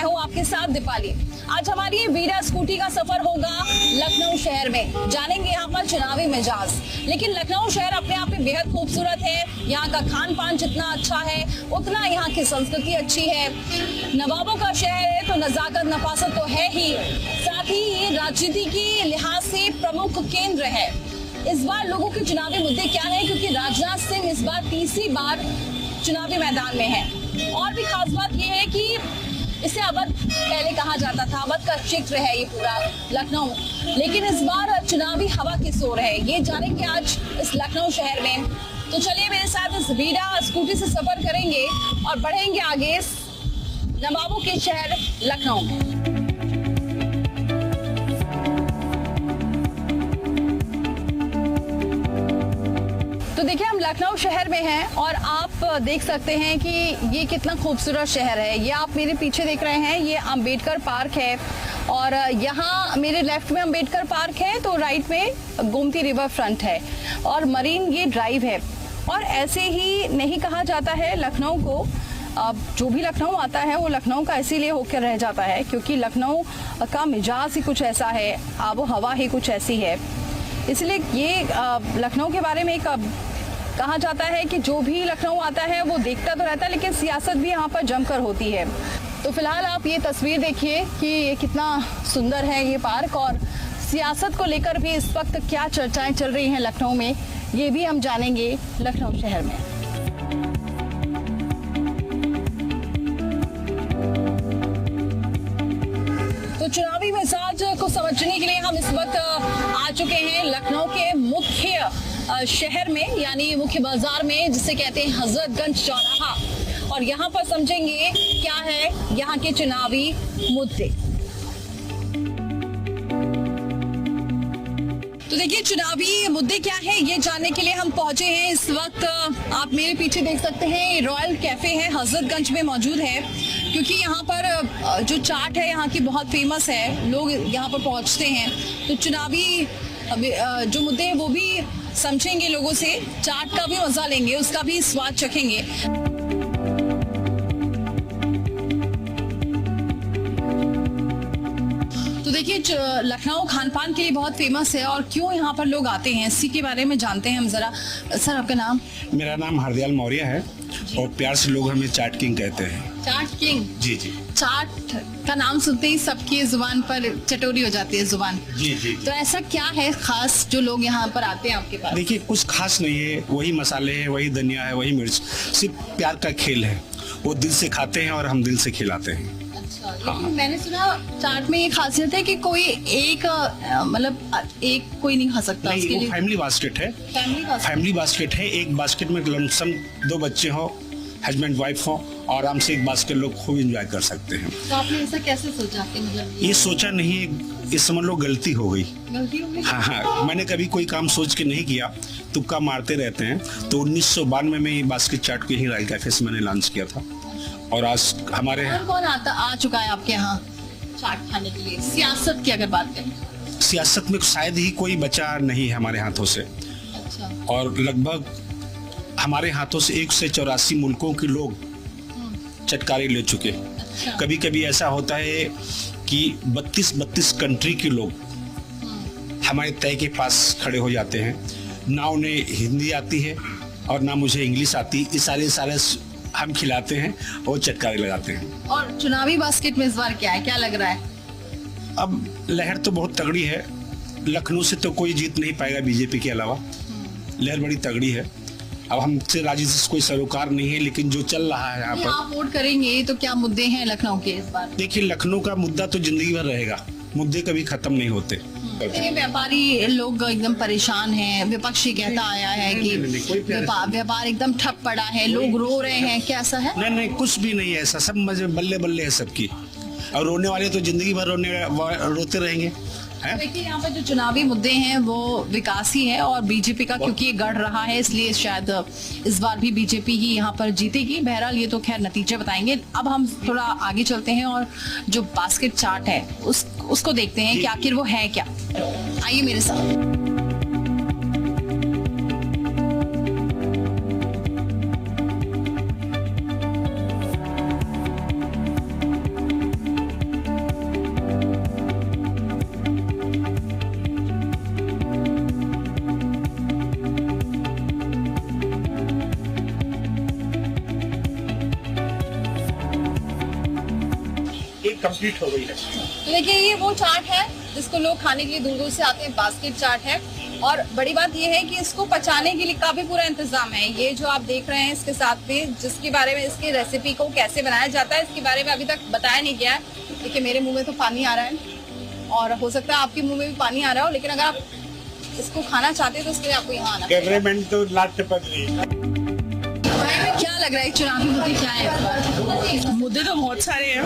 मैं हूँ आपके साथ दीपाली। आज हमारी ये वीरा स्कूटी का सफर होगा लखनऊ शहर में। जानेंगे यहाँ पर चुनावी मिजाज। लेकिन लखनऊ शहर अपने आप में बेहद खूबसूरत है। यहाँ का खान पान जितना अच्छा है उतना यहाँ की संस्कृति अच्छी है। नवाबों का शहर है तो नजाकत नफासत तो है ही, साथ ही ये राजनीति के लिहाज से प्रमुख केंद्र है। इस बार लोगों के चुनावी मुद्दे क्या है, क्योंकि राजनाथ सिंह इस बार तीसरी बार चुनावी मैदान में है। और भी खास बात यह है कि इसे अवध पहले कहा जाता था, अवध का क्षेत्र है ये पूरा लखनऊ, लेकिन इस बार चुनावी हवा की शोर है। ये जानेंगे आज इस लखनऊ शहर में। तो चलिए मेरे साथ इस वीरा स्कूटी से सफर करेंगे और बढ़ेंगे आगे इस नवाबों के शहर लखनऊ। तो देखिए हम लखनऊ शहर में हैं और आप देख सकते हैं कि ये कितना खूबसूरत शहर है। ये आप मेरे पीछे देख रहे हैं, ये अंबेडकर पार्क है और यहाँ मेरे लेफ्ट में अंबेडकर पार्क है तो राइट में गोमती रिवर फ्रंट है और मरीन ये ड्राइव है। और ऐसे ही नहीं कहा जाता है लखनऊ को, जो भी लखनऊ आता है वो लखनऊ का इसीलिए होकर रह जाता है क्योंकि लखनऊ का मिजाज ही कुछ ऐसा है, आबो हवा ही कुछ ऐसी है। इसलिए ये लखनऊ के बारे में एक कहा जाता है कि जो भी लखनऊ आता है वो देखता तो रहता है लेकिन सियासत भी यहाँ पर जमकर होती है। तो फिलहाल आप ये तस्वीर देखिए कि ये कितना सुंदर है ये पार्क, और सियासत को लेकर भी इस वक्त क्या चर्चाएं चल रही हैं लखनऊ में, ये भी हम जानेंगे लखनऊ शहर में। तो चुनावी मिजाज को समझने के लिए हम इस वक्त आ चुके हैं लखनऊ के मुख्य शहर में, यानी मुख्य बाजार में, जिसे कहते हैं हजरतगंज चौराहा। और यहाँ पर समझेंगे क्या है यहाँ के चुनावी मुद्दे। तो देखिए चुनावी मुद्दे क्या है ये जानने के लिए हम पहुंचे हैं इस वक्त। आप मेरे पीछे देख सकते हैं रॉयल कैफे है, हजरतगंज में मौजूद है, क्योंकि यहाँ पर जो चाट है यहाँ की बहुत फेमस है, लोग यहाँ पर पहुंचते हैं। तो चुनावी जो मुद्दे हैं वो भी समझेंगे लोगों से, चाट का भी मजा लेंगे, उसका भी स्वाद चखेंगे। तो देखिए लखनऊ खान पान के लिए बहुत फेमस है और क्यों यहाँ पर लोग आते हैं इसी के बारे में जानते हैं हम जरा। सर आपका नाम? मेरा नाम हरदयाल मौर्य है और प्यार से लोग हमें चाट किंग कहते हैं। चाट किंग? जी जी। चाट का नाम सुनते ही सबकी जुबान पर चटोरी हो जाती है जुबान। जी जी। तो ऐसा क्या है खास जो लोग यहाँ पर आते हैं आपके पास? देखिए कुछ खास नहीं है, वही मसाले हैं, वही धनिया है, वही मिर्च, सिर्फ प्यार का खेल है। वो दिल से खाते हैं और हम दिल से खिलाते हैं। अच्छा, लेकिन मैंने सुना चाट में ये खासियत है कि कोई एक मतलब एक कोई नहीं खा सकता। नहीं, वो फैमिली बास्केट है। फैमिली बास्केट है, एक बास्केट में लमसम 2 बच्चे हो, हस्बैंड वाइफ हो, और आराम से एक बास्केट लोग खूब एंजॉय कर सकते हैं। तो आपने ऐसा कैसे सोचा कि मतलब ये सोचा नहीं है, इस समझ लो गलती हो गई। हाँ हाँ, मैंने कभी कोई काम सोच के नहीं किया, तुक्का मारते रहते हैं। तो 1992 में ये बास्केट चाट को यही रॉयल कैफे से मैंने लॉन्च किया था और आज हमारे कौन आ चुका है आपके यहाँ चाट खाने के लिए? सियासत की अगर बात करें, सियासत में शायद ही कोई बचा नहीं है हमारे हाथों से। अच्छा। और लगभग हमारे हाथों से 184 मुल्कों के लोग चटकारे ले चुके। अच्छा। कभी कभी ऐसा होता है कि 32 कंट्री के लोग हमारे तय के पास खड़े हो जाते हैं। ना उन्हें हिंदी आती है और ना मुझे इंग्लिश आती, इस सारे हम खिलाते हैं और चटकारे लगाते हैं। और चुनावी बास्केट में इस बार क्या है, क्या लग रहा है? अब लहर तो बहुत तगड़ी है, लखनऊ से तो कोई जीत नहीं पाएगा बीजेपी के अलावा। लहर बड़ी तगड़ी है। अब हमसे राजनीति से कोई सरोकार नहीं है, लेकिन जो चल रहा है यहाँ पर। आप वोट करेंगे तो क्या मुद्दे हैं लखनऊ के इस बार? देखिए लखनऊ का मुद्दा तो जिंदगी भर रहेगा, मुद्दे कभी खत्म नहीं होते। व्यापारी लोग एकदम परेशान हैं, विपक्षी कहता आया है कि व्यापार एकदम ठप पड़ा है, लोग रो रहे हैं, क्या ऐसा है? नहीं, कुछ भी नहीं है ऐसा, सब मजे बल्ले बल्ले है सबकी। और रोने वाले तो जिंदगी भर रोते रहेंगे। देखिए यहाँ पर जो चुनावी मुद्दे हैं वो विकास ही है और बीजेपी का क्योंकि ये गढ़ रहा है इसलिए शायद इस बार भी बीजेपी ही यहाँ पर जीतेगी। बहरहाल ये तो खैर नतीजे बताएंगे। अब हम थोड़ा आगे चलते हैं और जो बास्केट चाट है उसको देखते हैं कि आखिर वो है क्या। आइए मेरे साथ। कंप्लीट हो गई है। तो देखिए ये वो चाट है जिसको लोग खाने के लिए दूर दूर से आते हैं, बास्केट चाट है। और बड़ी बात ये है कि इसको पचाने के लिए का भी पूरा इंतजाम है। ये जो आप देख रहे हैं इसके साथ में, जिसके बारे में, इसकी रेसिपी को कैसे बनाया जाता है इसके बारे में अभी तक बताया नहीं गया है। देखिए मेरे मुंह में तो पानी आ रहा है और हो सकता है आपके मुंह में भी पानी आ रहा हो, लेकिन अगर आप इसको खाना चाहते हैं तो उसके लिए आपको यहाँ आना पड़ेगा। कैमरामैन तो लास्ट टपक रही है। क्या लग रहा है चुनावी मुद्दे क्या है? मुद्दे तो बहुत सारे हैं।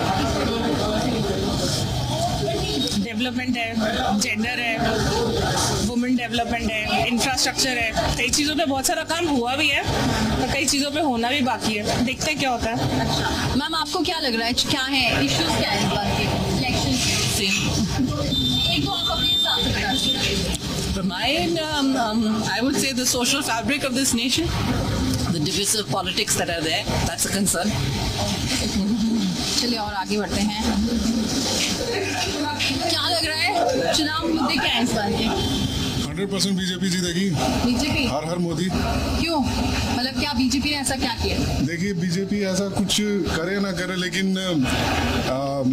डेवलपमेंट है, जेंडर है, वुमेन डेवलपमेंट है, इंफ्रास्ट्रक्चर है। कई चीज़ों पे बहुत सारा काम हुआ भी है और कई चीज़ों पे होना भी बाकी है। देखते हैं क्या होता है। अच्छा मैम, आपको क्या लग रहा है, क्या है इश्यूज, क्या है इस बार के इलेक्शन से? एक तो आप अपने हिसाब से बता दीजिए। Mine, I would say the social fabric of this nation, the divisive politics that are there, that's a concern. चलिए और आगे बढ़ते हैं। क्या लग रहा है चुनाव मुद्दे क्या है इस बार के? 100% बीजेपी जीतेगी। बीजेपी? हर हर मोदी। क्यों, मतलब क्या बीजेपी ने ऐसा क्या किया? देखिए बीजेपी ऐसा कुछ करे ना करे, लेकिन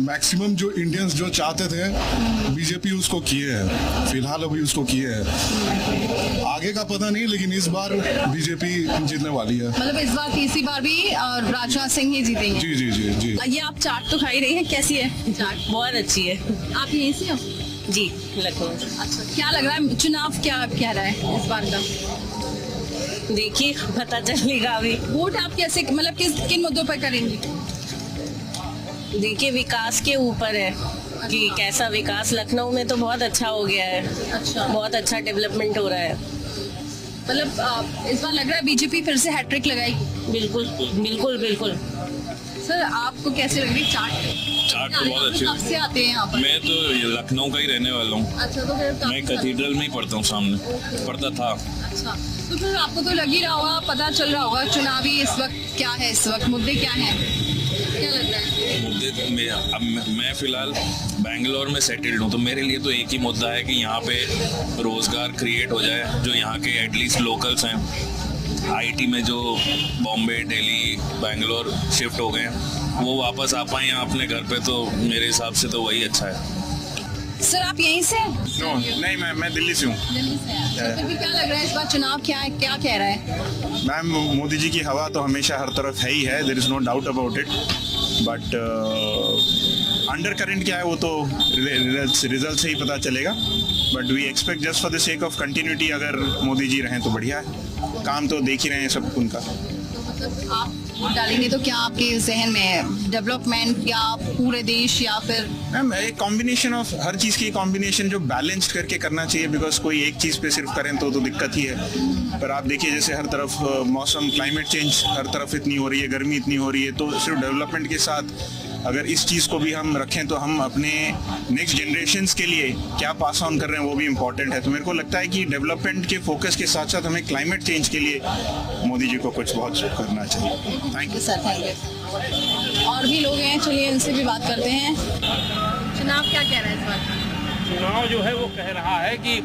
मैक्सिमम जो इंडियंस जो चाहते थे बीजेपी उसको किए हैं, फिलहाल अभी उसको किए हैं। आगे का पता नहीं, लेकिन इस बार बीजेपी जीतने वाली है। मतलब इस बार तीसरी बार भी राजनाथ सिंह ही जीतेंगे? जी जी जी जी। ये आप चाट तो खा ही रही है, कैसी है चाट? बहुत अच्छी है आप यहीं से हो? जी, लखनऊ। अच्छा, क्या लग रहा है चुनाव क्या कह रहा है इस बार का? देखिए पता चलेगा अभी। वोट आप कैसे, मतलब किन मुद्दों पर करेंगे? देखिए विकास के ऊपर है कि कैसा विकास। लखनऊ में तो बहुत अच्छा हो गया है। अच्छा, बहुत अच्छा डेवलपमेंट हो रहा है। मतलब इस बार लग रहा है बीजेपी फिर से हैट्रिक लगाएगी? बिल्कुल बिल्कुल बिल्कुल। सर आपको कैसे लग रही चाट? चाट तो बहुत अच्छी। कब से आते हैं यहाँ पर? मैं तो लखनऊ का ही रहने वाला हूँ। अच्छा, तो फिर मैं कैथीड्रल में ही पढ़ता हूँ, सामने पढ़ता था। अच्छा, तो फिर आपको तो लग ही रहा होगा, पता चल रहा होगा चुनावी इस वक्त क्या है, इस वक्त मुद्दे क्या हैं, क्या लग रहा है? मुद्दे तो मैं फिलहाल बैंगलोर में सेटल्ड हूँ, तो मेरे लिए तो एक ही मुद्दा है कि यहाँ पे रोजगार क्रिएट हो जाए। जो यहाँ के एटलीस्ट लोकल्स हैं, आईटी में जो बॉम्बे, दिल्ली, बैंगलोर शिफ्ट हो गए हैं, वो वापस आ पाए यहाँ अपने घर पे, तो मेरे हिसाब से तो वही अच्छा है। सर आप यहीं से? नहीं, मैं दिल्ली से हूँ। दिल्ली से हैं। तो फिर भी क्या लग रहा है इस बार चुनाव क्या है, क्या कह रहा है? मैम मोदी जी की हवा तो हमेशा हर तरफ है ही है, there is no doubt about it, but under current क्या है वो तो रिजल्ट से ही पता चलेगा। But we expect just for the sake of continuity, अगर मोदी जी रहें तो बढ़िया है। काम तो देख ही रहे हैं सब उनका। मतलब आप वोट डालेंगे तो क्या आपके जहन में डेवलपमेंट या पूरे देश, या फिर? मैम एक कॉम्बिनेशन ऑफ हर चीज़ की कॉम्बिनेशन जो बैलेंस्ड करके करना चाहिए, बिकॉज कोई एक चीज़ पे सिर्फ करें तो दिक्कत ही है। पर आप देखिए जैसे हर तरफ मौसम, क्लाइमेट चेंज हर तरफ इतनी हो रही है, गर्मी इतनी हो रही है, तो सिर्फ डेवलपमेंट के साथ अगर इस चीज़ को भी हम रखें तो हम अपने नेक्स्ट जनरेशन्स के लिए क्या पास ऑन कर रहे हैं वो भी इम्पोर्टेंट है। तो मेरे को लगता है कि डेवलपमेंट के फोकस के साथ साथ हमें क्लाइमेट चेंज के लिए मोदी जी को कुछ बहुत करना चाहिए। Thank you sir, thank you. और भी लोग हैं, चलिए इनसे भी बात करते हैं। चुनाव क्या कह रहा है इस बार? चुनाव जो है वो कह रहा है कि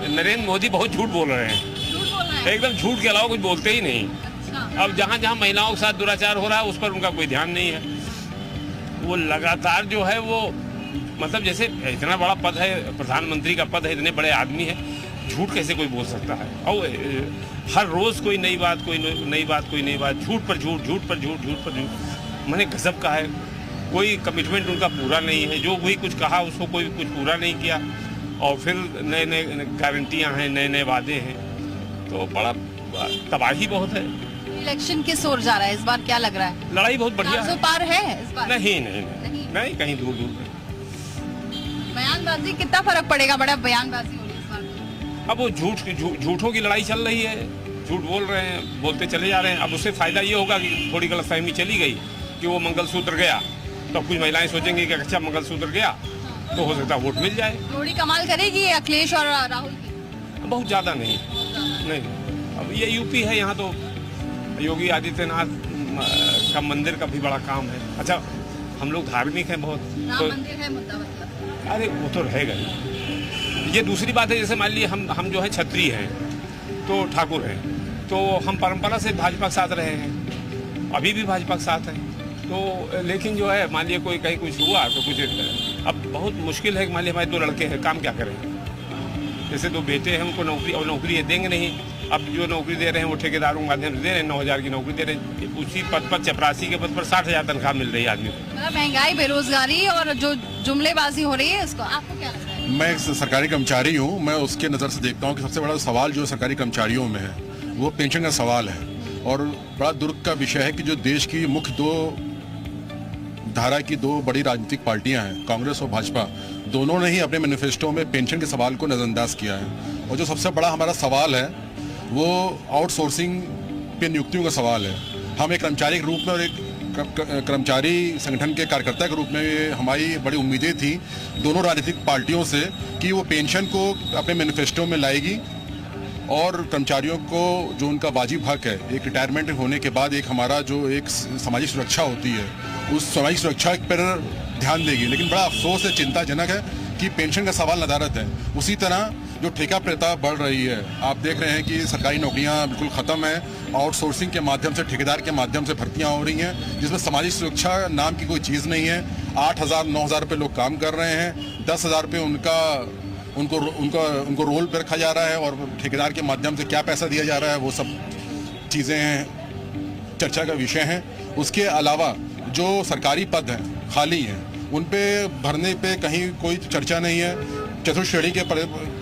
नरेंद्र मोदी बहुत झूठ बोल रहे हैं। झूठ बोल रहा है? एकदम झूठ के अलावा कुछ बोलते ही नहीं। अच्छा। अब जहाँ जहाँ महिलाओं के साथ दुराचार हो रहा है उस पर उनका कोई ध्यान नहीं है। वो लगातार जो है वो, मतलब जैसे इतना बड़ा पद है, प्रधानमंत्री का पद है, इतने बड़े आदमी है, झूठ कैसे कोई बोल सकता है? और हर रोज़ कोई नई बात, कोई नई बात, कोई नई बात, झूठ पर झूठ, झूठ पर झूठ, झूठ पर झूठ। मैंने गजब का है। कोई कमिटमेंट उनका पूरा नहीं है। जो भी कुछ कहा उसको कोई कुछ पूरा नहीं किया, और फिर नए नए गारंटियाँ हैं, नए नए वादे हैं, तो बड़ा तबाही बहुत है। इलेक्शन किस ओर जा रहा है इस बार, क्या लग रहा है? लड़ाई बहुत बढ़िया 400 है। पार है इस बार? नहीं नहीं नहीं, नहीं कहीं दूर दूर नहीं। बयानबाजी, कितना फर्क पड़ेगा? बड़ा बयानबाजी हो रही है इस बार। अब वो झूठों की लड़ाई चल रही है, झूठ बोल रहे हैं, बोलते चले जा रहे हैं। अब उससे फायदा ये होगा कि थोड़ी गलतफहमी चली गई कि वो मंगलसूत्र गया, तो कुछ महिलाएं सोचेंगी कि अच्छा मंगलसूत्र गया तो हो सकता है वोट मिल जाए। जोड़ी कमाल करेगी अखिलेश और राहुल की? बहुत ज़्यादा नहीं, नहीं। अब ये यूपी है, यहाँ तो योगी आदित्यनाथ का मंदिर का भी बड़ा काम है। अच्छा, हम लोग धार्मिक हैं बहुत, राम मंदिर है मुद्दा, मतलब अरे वो तो रहेगा ही। ये दूसरी बात है, जैसे मान लीजिए हम जो है क्षत्रिय हैं, तो ठाकुर हैं, तो हम परंपरा से भाजपा के साथ रहे हैं, अभी भी भाजपा के साथ हैं। तो लेकिन जो है मान लिया कोई कहीं कुछ हुआ तो कुछ अब बहुत मुश्किल है कि मान लिया हमारे 2 लड़के हैं, काम क्या करेंगे। जैसे 2 बेटे हैं उनको नौकरी, और नौकरी ये देंगे नहीं। अब जो नौकरी दे रहे हैं वो ठेकेदारों के माध्यम से दे रहे हैं, 9,000 की नौकरी दे रहे हैं। उसी पद पर चपरासी के पद पर 60,000 तनख्वाह मिल रही है आदमी को। मतलब महंगाई, बेरोजगारी और जो जुमलेबाजी हो रही है, इसको आपको क्या लगता है? मैं एक सरकारी कर्मचारी हूँ, मैं उसके नज़र से देखता हूँ कि सबसे बड़ा सवाल जो सरकारी कर्मचारियों में है वो पेंशन का सवाल है। और बड़ा दुर्ग का विषय है कि जो देश की मुख्य 2 धारा की 2 बड़ी राजनीतिक पार्टियां हैं, कांग्रेस और भाजपा, दोनों ने ही अपने मैनिफेस्टो में पेंशन के सवाल को नज़रअंदाज किया है। और जो सबसे बड़ा हमारा सवाल है वो आउटसोर्सिंग पे नियुक्तियों का सवाल है। हम एक कर्मचारी के रूप में और एक कर्मचारी संगठन के कार्यकर्ता के रूप में हमारी बड़ी उम्मीदें थी दोनों राजनीतिक पार्टियों से कि वो पेंशन को अपने मैनिफेस्टो में लाएगी और कर्मचारियों को जो उनका वाजिब हक है, एक रिटायरमेंट होने के बाद एक हमारा जो एक सामाजिक सुरक्षा होती है, उस सामाजिक सुरक्षा पर ध्यान देगी। लेकिन बड़ा अफसोस है, चिंताजनक है कि पेंशन का सवाल नदारत है। उसी तरह जो ठेका प्रथा बढ़ रही है, आप देख रहे हैं कि सरकारी नौकरियां बिल्कुल ख़त्म है, आउटसोर्सिंग के माध्यम से, ठेकेदार के माध्यम से भर्तियां हो रही हैं जिसमें सामाजिक सुरक्षा नाम की कोई चीज़ नहीं है। 8,000 9,000 रुपये लोग काम कर रहे हैं, 10,000 रुपये उनको रोल पे रखा जा रहा है और ठेकेदार के माध्यम से क्या पैसा दिया जा रहा है वो सब चीज़ें चर्चा का विषय हैं। उसके अलावा जो सरकारी पद हैं खाली हैं, उन पे भरने पे कहीं कोई चर्चा नहीं है। चतुर्थ श्रेणी के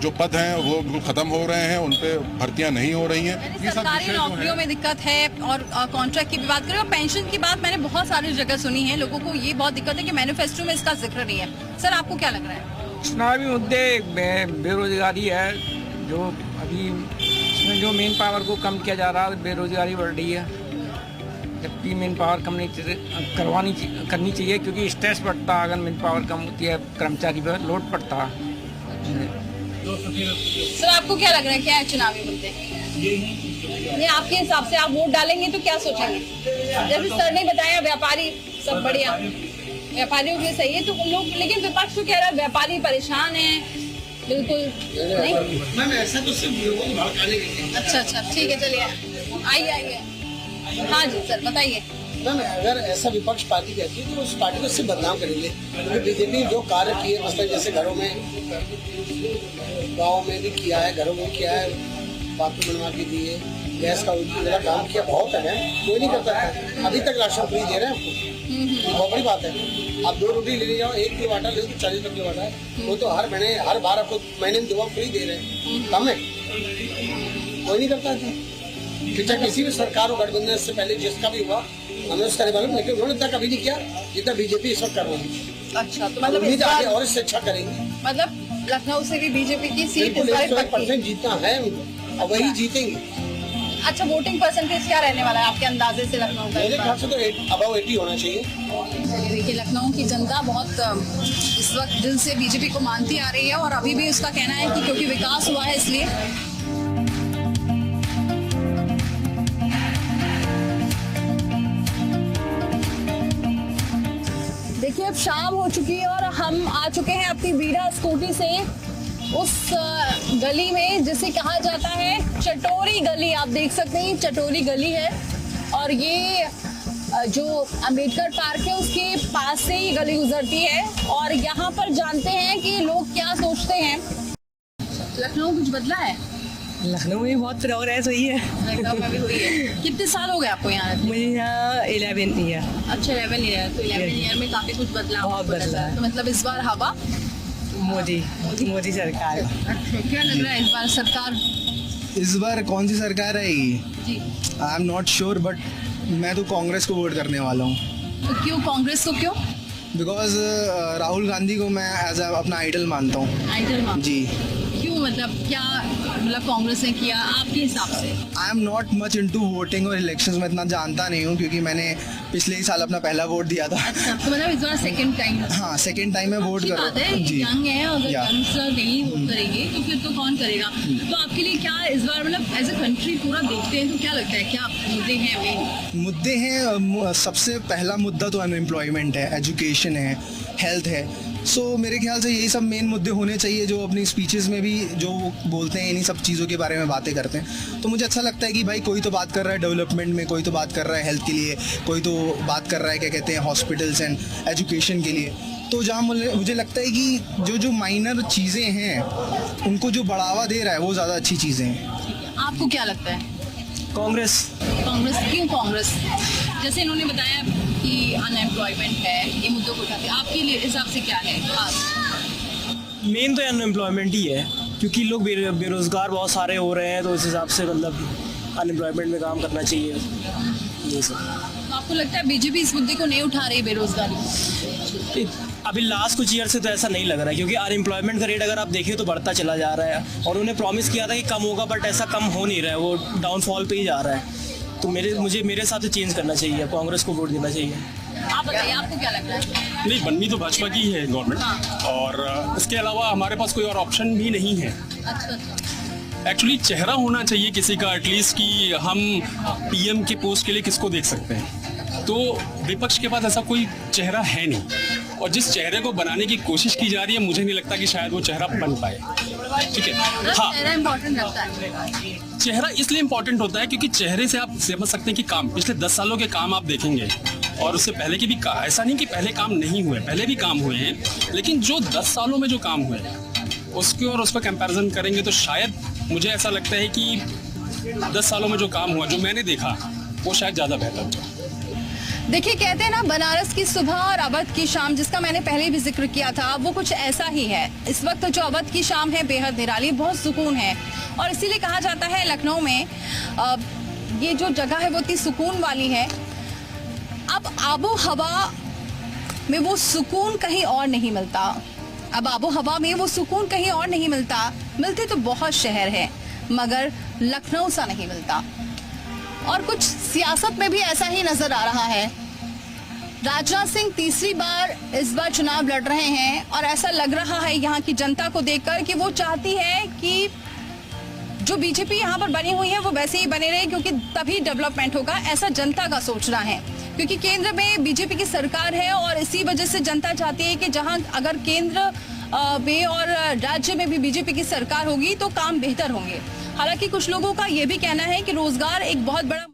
जो पद हैं वो बिल्कुल ख़त्म हो रहे हैं, उन पे भर्तियां नहीं हो रही हैं। सरकारी नौकरियों में दिक्कत है और कॉन्ट्रैक्ट की भी बात करें और पेंशन की बात मैंने बहुत सारी जगह सुनी है। लोगों को ये बहुत दिक्कत है कि मैनिफेस्टो में इसका जिक्र नहीं है। सर आपको क्या लग रहा है? चुनावी मुद्दे बेरोजगारी है, जो अभी इसमें जो मेन पावर को कम किया जा रहा है, बेरोजगारी बढ़ रही है। जबकि मेन पावर कम करनी चाहिए क्योंकि स्ट्रेस बढ़ता है। अगर मेन पावर कम होती है कर्मचारी पर लोड पड़ता है। सर आपको क्या लग रहा है, क्या है चुनावी मुद्दे? ये आपके हिसाब से आप वोट डालेंगे तो क्या सोचेंगे? जैसे सर ने बताया व्यापारी सब बढ़िया, व्यापारियों के लिए सही है, तो उन लोग, लेकिन विपक्ष तो कह रहा है व्यापारी परेशान है। बिल्कुल नहीं मैम, ऐसा तो सिर्फ लोगों को भड़काने के लिए। अच्छा ठीक है, चलिए आइए। हाँ जी सर बताइए। मैम अगर ऐसा विपक्ष पार्टी कहती है तो उस पार्टी को सिर्फ बदनाम करेंगे, क्योंकि बीजेपी जो कार्य किए, मतलब जैसे घरों में, गाँव में भी किया है, घरों में किया है, बाथरूम बनवा के दिए, गैस का मेरा काम किया, बहुत है, कोई नहीं करता है। अभी तक राशन फ्री दे रहे हैं आपको, बहुत बड़ी बात है। आप 2 रोटी ले जाओ, 1 किलो आटा ले तो 40 रुपये आटा है, वो तो हर बार आपको महीने में 2 फ्री दे रहे हैं, कम है, कोई नहीं करता है। चाहे किसी भी सरकार हो, गठबंधन से पहले जिसका भी हुआ, हमें उसका नहीं मालूम, लेकिन उन्होंने इतना कभी नहीं किया जितना बीजेपी इस वक्त कर रही है। अच्छा, तो मतलब उम्मीद आगे और इससे अच्छा करेंगे। मतलब लखनऊ से भी बीजेपी की सीट % जीतना है और वही जीतेंगे। अच्छा, वोटिंग परसेंटेज क्या रहने वाला है आपके अंदाजे से लखनऊ का? मेरे ख्याल से तो अबव 80 होना चाहिए। देखिए लखनऊ की जनता बहुत इस वक्त दिल से बीजेपी को मानती आ रही है और अभी भी उसका कहना है कि क्योंकि विकास हुआ है इसलिए। देखिए अब शाम हो चुकी है और हम आ चुके हैं अपनी वीडा स्कूटी से उस गली में जिसे कहा जाता है चटोरी गली। आप देख सकते हैं चटोरी गली है और ये जो अंबेडकर पार्क है उसके पास से ही गली गुजरती है और यहाँ पर जानते हैं कि लोग क्या सोचते हैं। लखनऊ कुछ बदला है? लखनऊ में बहुत प्रोग्रेस हुई है। लखनऊ में भी हुई है। कितने साल हो गए आपको यहाँ? मुझे यहाँ 11 ईयर। अच्छा 11 ईयर, तो 11 ईयर में काफी कुछ बदलाव। बहुत बदला। तो मतलब इस बार हवा मोदी सरकार। अच्छा, क्या लग रहा है इस बार सरकार? इस बार कौन सी सरकार आएगी? जी I am not sure, but मैं तो कांग्रेस को वोट करने वाला हूँ। तो क्यों कांग्रेस को? क्यों? बिकॉज राहुल गांधी को मैं एज अपना आइडल मानता हूँ। आइडल मानता? जी। क्यों, मतलब क्या मतलब कांग्रेस ने किया आपके हिसाब से? आई am not much into voting और इलेक्शंस में इतना जानता नहीं हूँ क्योंकि मैंने पिछले ही साल अपना पहला वोट दिया था। अच्छा, तो मतलब इस बार सेकंड टाइम? हाँ, सेकंड टाइम में वोट कर रहा हूँ। जी, यंग है, अगर यंगस्टर नहीं वोट करेंगे तो फिर तो कौन करेगा? तो आपके लिए क्या इस बार, मतलब एज ए कंट्री पूरा देखते हैं तो क्या लगता है, क्या मुद्दे हैं मेन? मुद्दे हैं, सबसे पहला मुद्दा तो अनएम्प्लॉयमेंट है, एजुकेशन है, हेल्थ है। सो मेरे ख्याल से यही सब मेन मुद्दे होने चाहिए जो अपनी स्पीचेस में भी जो बोलते हैं, इन्हीं सब चीज़ों के बारे में बातें करते हैं। तो मुझे अच्छा लगता है कि भाई कोई तो बात कर रहा है डेवलपमेंट में, कोई तो बात कर रहा है हेल्थ के लिए, कोई तो बात कर रहा है क्या कहते हैं हॉस्पिटल्स एंड एजुकेशन के लिए। तो जहाँ मुझे लगता है कि जो माइनर चीज़ें हैं उनको जो बढ़ावा दे रहा है वो ज़्यादा अच्छी चीज़ें हैं। आपको क्या लगता है? कांग्रेस। कांग्रेस क्यों कांग्रेस? जैसे इन्होंने बताया कि अनएम्प्लॉयमेंट है, ये मुद्दों को उठाते हैं, आपके लिए हिसाब से क्या है? मेन तो अनएम्प्लॉयमेंट ही है, क्योंकि लोग बेरोजगार बहुत सारे हो रहे हैं, तो इस हिसाब से मतलब अनएम्प्लॉयमेंट में काम करना चाहिए ये सब। तो आपको लगता है बीजेपी इस मुद्दे को नहीं उठा रही बेरोजगारी? अभी लास्ट कुछ ईयर से तो ऐसा नहीं लग रहा है, क्योंकि अनएम्प्लॉयमेंट का रेट अगर आप देखें तो बढ़ता चला जा रहा है, और उन्होंने प्रॉमिस किया था कि कम होगा, बट ऐसा कम हो नहीं रहा है, वो डाउनफॉल पे ही जा रहा है। तो मेरे साथ तो चेंज करना चाहिए, कांग्रेस को वोट देना चाहिए। आप बताइए, आपको क्या लगता है? नहीं, बननी तो भाजपा की है गवर्नमेंट, और इसके अलावा हमारे पास कोई और ऑप्शन भी नहीं है। अच्छा। एक्चुअली चेहरा होना चाहिए किसी का एटलीस्ट कि हम पीएम के पोस्ट के लिए किसको देख सकते हैं। तो विपक्ष के पास ऐसा कोई चेहरा है नहीं, और जिस चेहरे को बनाने की कोशिश की जा रही है मुझे नहीं लगता कि शायद वो चेहरा बन पाए। ठीक है, हाँ, चेहरा इम्पोर्टेंट लगता है। चेहरा इसलिए इम्पोर्टेंट होता है क्योंकि चेहरे से आप समझ सकते हैं कि काम पिछले 10 सालों के काम आप देखेंगे, और उससे पहले के भी ऐसा नहीं कि पहले काम नहीं हुए, पहले भी काम हुए हैं, लेकिन जो 10 सालों में जो काम हुए उसके और उस पर कंपैरिजन करेंगे तो शायद मुझे ऐसा लगता है कि 10 सालों में जो काम हुआ, जो मैंने देखा, वो शायद ज़्यादा बेहतर हुआ। देखिए, कहते हैं ना बनारस की सुबह और अवध की शाम, जिसका मैंने पहले भी जिक्र किया था, वो कुछ ऐसा ही है। इस वक्त जो अवध की शाम है बेहद निराली, बहुत सुकून है, और इसीलिए कहा जाता है लखनऊ में ये जो जगह है वो इतनी सुकून वाली है। अब आबो हवा में वो सुकून कहीं और नहीं मिलता, अब आबो हवा में वो सुकून कहीं और नहीं मिलता। मिलते तो बहुत शहर है, मगर लखनऊ सा नहीं मिलता। और कुछ सियासत में भी ऐसा ही नजर आ रहा है। राजनाथ सिंह तीसरी बार इस बार चुनाव लड़ रहे हैं, और ऐसा लग रहा है यहाँ की जनता को देखकर कि वो चाहती है कि जो बीजेपी यहाँ पर बनी हुई है वो वैसे ही बने रहे, क्योंकि तभी डेवलपमेंट होगा, ऐसा जनता का सोचना है। क्योंकि केंद्र में बीजेपी की सरकार है, और इसी वजह से जनता चाहती है कि जहाँ अगर केंद्र में और राज्य में भी बीजेपी की सरकार होगी तो काम बेहतर होंगे। हालांकि कुछ लोगों का ये भी कहना है कि रोजगार एक बहुत बड़ा